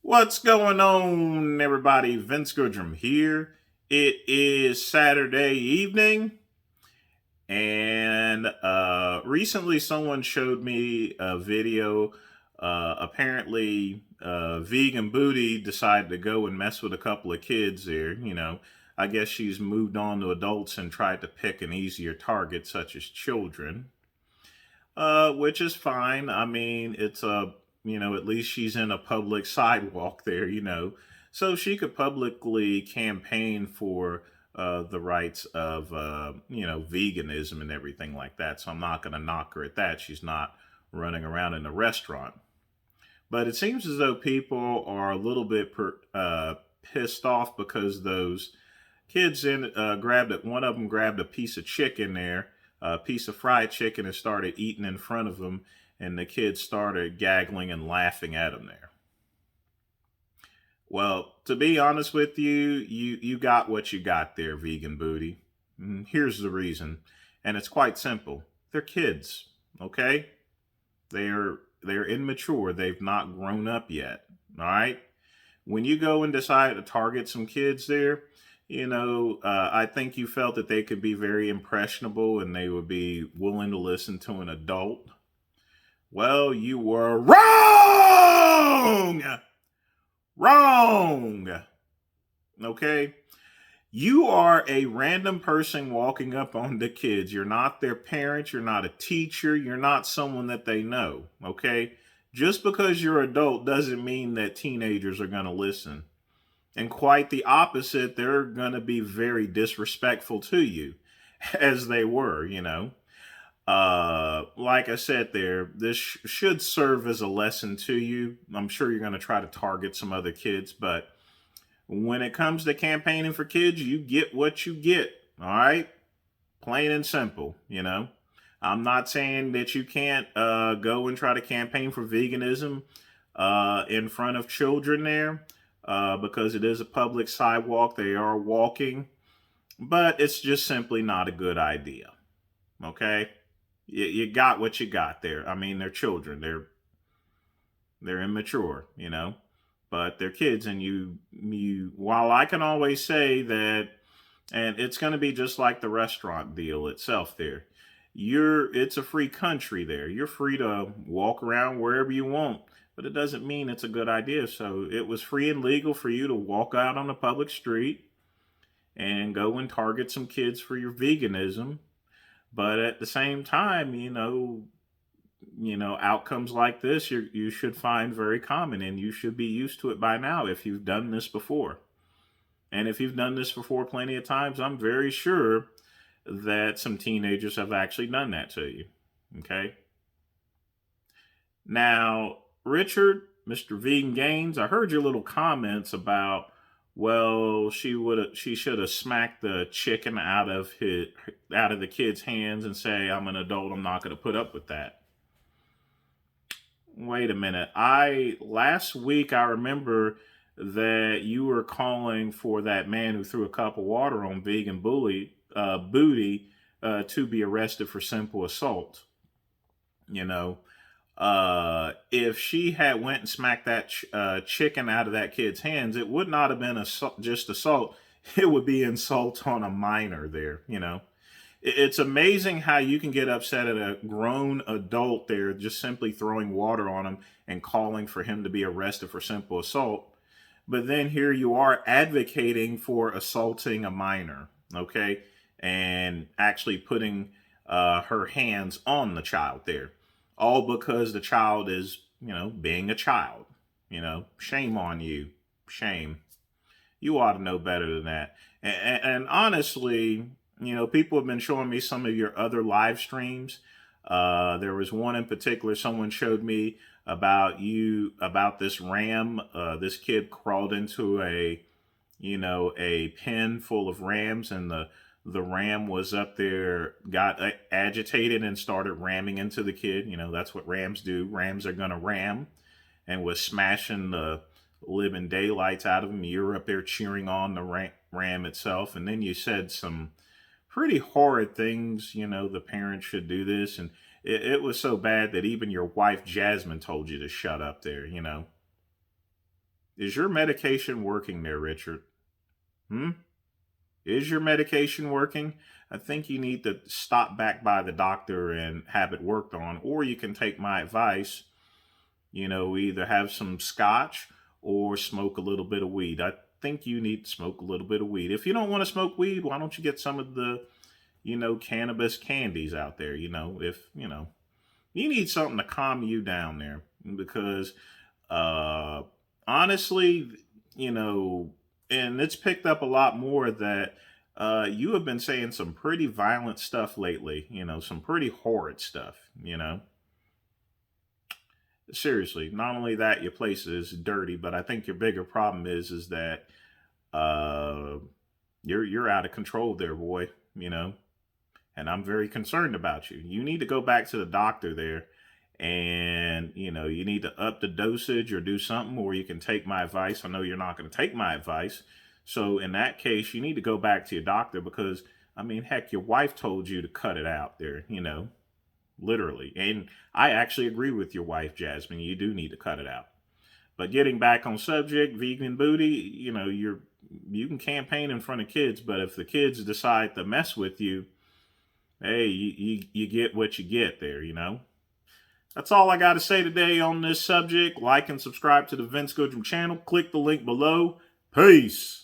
What's going on, everybody? Vince Goodrum here. It is Saturday evening, and recently someone showed me a video. Apparently, Vegan Booty decided to go and mess with a couple of kids there. I guess she's moved on to adults and tried to pick an easier target, such as children, which is fine. I mean, it's at least she's in a public sidewalk there, so she could publicly campaign for the rights of, veganism and everything like that. So I'm not going to knock her at that. She's not running around in a restaurant. But it seems as though people are a little bit pissed off because those kids grabbed it. One of them grabbed a piece of chicken there, a piece of fried chicken, and started eating in front of them. And the kids started gaggling and laughing at him there. Well, to be honest with you, you got what you got there, Vegan Booty. Here's the reason, and it's quite simple. They're kids, okay? They're immature. They've not grown up yet. All right. When you go and decide to target some kids there, I think you felt that they could be very impressionable and they would be willing to listen to an adult. Well, you were wrong. Wrong. Okay. You are a random person walking up on the kids. You're not their parent. You're not a teacher. You're not someone that they know. Okay. Just because you're adult doesn't mean that teenagers are going to listen. And quite the opposite, they're going to be very disrespectful to you, as they were, Like I said there, this should serve as a lesson to you. I'm sure you're going to try to target some other kids, but when it comes to campaigning for kids, you get what you get. All right. Plain and simple, I'm not saying that you can't go and try to campaign for veganism in front of children there because it is a public sidewalk. They are walking, but it's just simply not a good idea. Okay. You got what you got there. I mean, they're children. They're immature, but they're kids, and you. While I can always say that, and it's going to be just like the restaurant deal itself. There, it's a free country. There, you're free to walk around wherever you want, but it doesn't mean it's a good idea. So it was free and legal for you to walk out on a public street and go and target some kids for your veganism. But at the same time, outcomes like this you should find very common, and you should be used to it by now if you've done this before. And if you've done this before plenty of times, I'm very sure that some teenagers have actually done that to you. Okay. Now, Richard, Mr. Vegan Gaines, I heard your little comments about, well, she should have smacked the chicken out of the kid's hands and say, I'm an adult, I'm not going to put up with that. Wait a minute. I last week I remember that you were calling for that man who threw a cup of water on Vegan Booty to be arrested for simple assault. You know, if she had went and smacked that chicken out of that kid's hands, it would not have been just assault. It would be insult on a minor there. It's amazing how you can get upset at a grown adult there just simply throwing water on him and calling for him to be arrested for simple assault. But then here you are advocating for assaulting a minor, okay? And actually putting her hands on the child there. All because the child is, being a child. Shame on you. Shame. You ought to know better than that. And honestly, people have been showing me some of your other live streams. There was one in particular someone showed me about this ram. This kid crawled into a pen full of rams, and the ram was up there, got agitated and started ramming into the kid. That's what rams do. Rams are gonna ram, and was smashing the living daylights out of him. You're up there cheering on the ram itself, and then you said some pretty horrid things. The parents should do this, and it was so bad that even your wife Jasmine told you to shut up there. Is your medication working there, Richard? Hmm? Is your medication working? I think you need to stop back by the doctor and have it worked on, or you can take my advice. Either have some scotch or smoke a little bit of weed. I think you need to smoke a little bit of weed. If you don't want to smoke weed, why don't you get some of the, cannabis candies out there? If, you need something to calm you down there because, uh, honestly, you know, and it's picked up a lot more that you have been saying some pretty violent stuff lately, some pretty horrid stuff, Seriously, not only that your place is dirty, but I think your bigger problem is that uh you're out of control there, boy, you know. And I'm very concerned about you. You need to go back to the doctor there and, you need to up the dosage or do something, or you can take my advice. I know you're not going to take my advice. So in that case, you need to go back to your doctor because, I mean, heck, your wife told you to cut it out there, literally. And I actually agree with your wife, Jasmine. You do need to cut it out. But getting back on subject, vegan booty, you can campaign in front of kids, but if the kids decide to mess with you, hey, you get what you get there. That's all I got to say today on this subject. Like and subscribe to the Vince Goodrum channel. Click the link below. Peace.